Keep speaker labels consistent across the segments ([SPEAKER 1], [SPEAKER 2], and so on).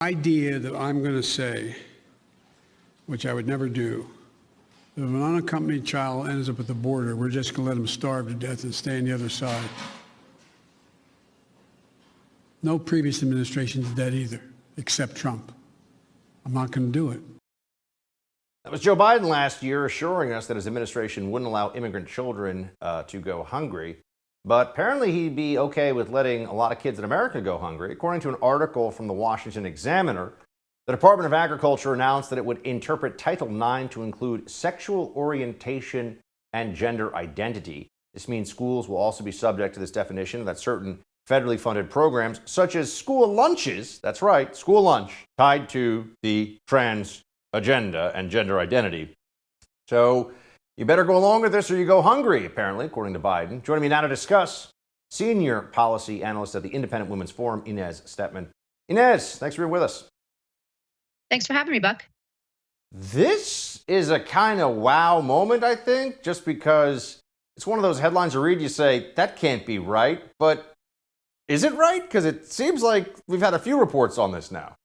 [SPEAKER 1] idea that I'm going to say, which I would never do, if an unaccompanied child ends up at the border, we're just going to let them starve to death and stay on the other side. No previous administration did that either, except Trump. I'm not going to do it.
[SPEAKER 2] That was Joe Biden last year assuring us that his administration wouldn't allow immigrant children to go hungry. But apparently he'd be okay with letting a lot of kids in America go hungry. According to an article from the Washington Examiner, the Department of Agriculture announced that it would interpret Title IX to include sexual orientation and gender identity. This means schools will also be subject to this definition, that certain federally funded programs, such as school lunches, that's right, school lunch, tied to the trans agenda and gender identity. So you better go along with this or you go hungry, apparently, according to Biden. Joining me now to discuss, senior policy analyst at the Independent Women's Forum, Inez Stepman. Inez, thanks for being with us.
[SPEAKER 3] Thanks for having me, Buck.
[SPEAKER 2] This is a kind of wow moment, I think, just because it's one of those headlines you read, you say, that can't be right. But is it right? Because it seems like we've had a few reports on this now.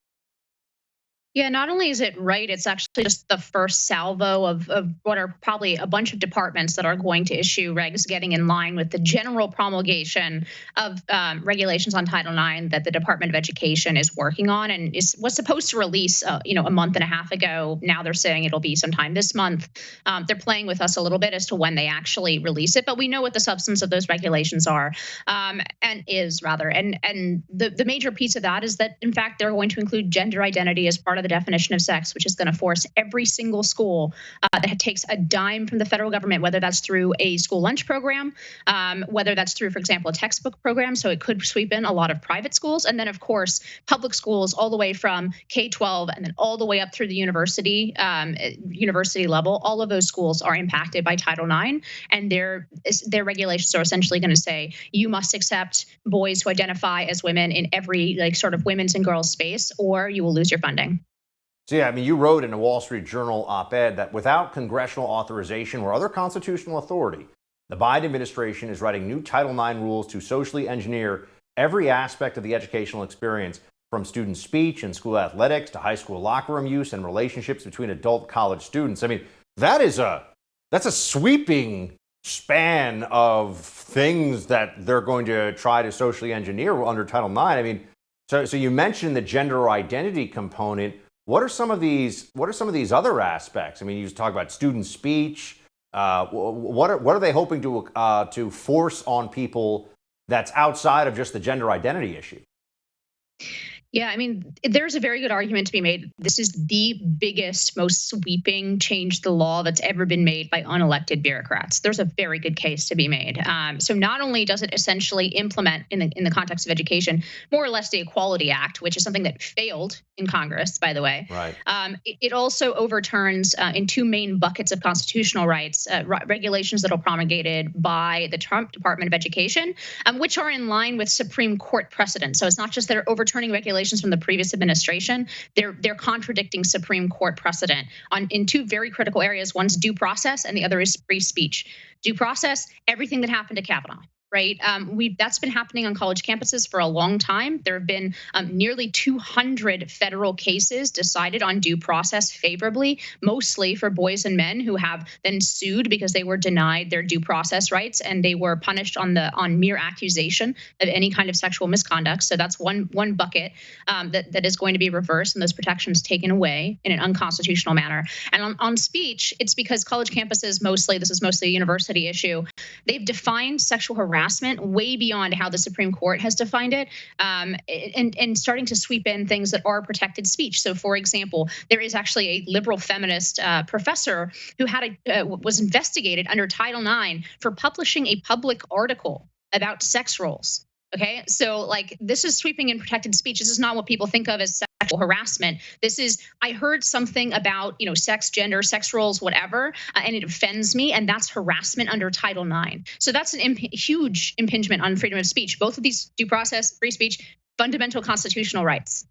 [SPEAKER 3] Yeah, not only is it right, it's actually just the first salvo of what are probably a bunch of departments that are going to issue regs getting in line with the general promulgation of regulations on Title IX that the Department of Education is working on and was supposed to release, a month and a half ago. Now they're saying it'll be sometime this month. They're playing with us a little bit as to when they actually release it, but we know what the substance of those regulations are, and the major piece of that is that, in fact, they're going to include gender identity as part of the definition of sex, which is going to force every single school that takes a dime from the federal government, whether that's through a school lunch program, whether that's through, for example, a textbook program, so it could sweep in a lot of private schools, and then, of course, public schools all the way from K-12 and then all the way up through the university level. All of those schools are impacted by Title IX, and their regulations are essentially going to say you must accept boys who identify as women in every sort of women's and girls space, or you will lose your funding.
[SPEAKER 2] So yeah, I mean, you wrote in a Wall Street Journal op-ed that without congressional authorization or other constitutional authority, the Biden administration is writing new Title IX rules to socially engineer every aspect of the educational experience, from student speech and school athletics to high school locker room use and relationships between adult college students. I mean, that's a sweeping span of things that they're going to try to socially engineer under Title IX. I mean, so you mentioned the gender identity component. What are some of these other aspects? I mean, you talk about student speech. What are they hoping to force on people that's outside of just the gender identity issue?
[SPEAKER 3] Yeah, I mean, there's a very good argument to be made. This is the biggest, most sweeping change to the law that's ever been made by unelected bureaucrats. There's a very good case to be made. So not only does it essentially implement, in the context of education, more or less the Equality Act, which is something that failed in Congress, by the way.
[SPEAKER 2] Right.
[SPEAKER 3] It also overturns in two main buckets of constitutional rights, regulations that are promulgated by the Trump Department of Education, which are in line with Supreme Court precedent. So it's not just that they're overturning regulations from the previous administration, they're contradicting Supreme Court precedent in two very critical areas. One's due process and the other is free speech. Due process, everything that happened to Kavanaugh. Right. That's been happening on college campuses for a long time. There have been nearly 200 federal cases decided on due process favorably, mostly for boys and men who have then sued because they were denied their due process rights and they were punished on mere accusation of any kind of sexual misconduct. So that's one bucket that is going to be reversed and those protections taken away in an unconstitutional manner. And on speech, it's because college campuses this is mostly a university issue. They've defined sexual harassment way beyond how the Supreme Court has defined it, and starting to sweep in things that are protected speech. So, for example, there is actually a liberal feminist professor who was investigated under Title IX for publishing a public article about sex roles. Okay, so this is sweeping in protected speech. This is not what people think of as sexual harassment. This is, I heard something about, sex, gender, sex roles, whatever, and it offends me, and that's harassment under Title IX. So that's a huge impingement on freedom of speech. Both of these, due process, free speech, fundamental constitutional rights.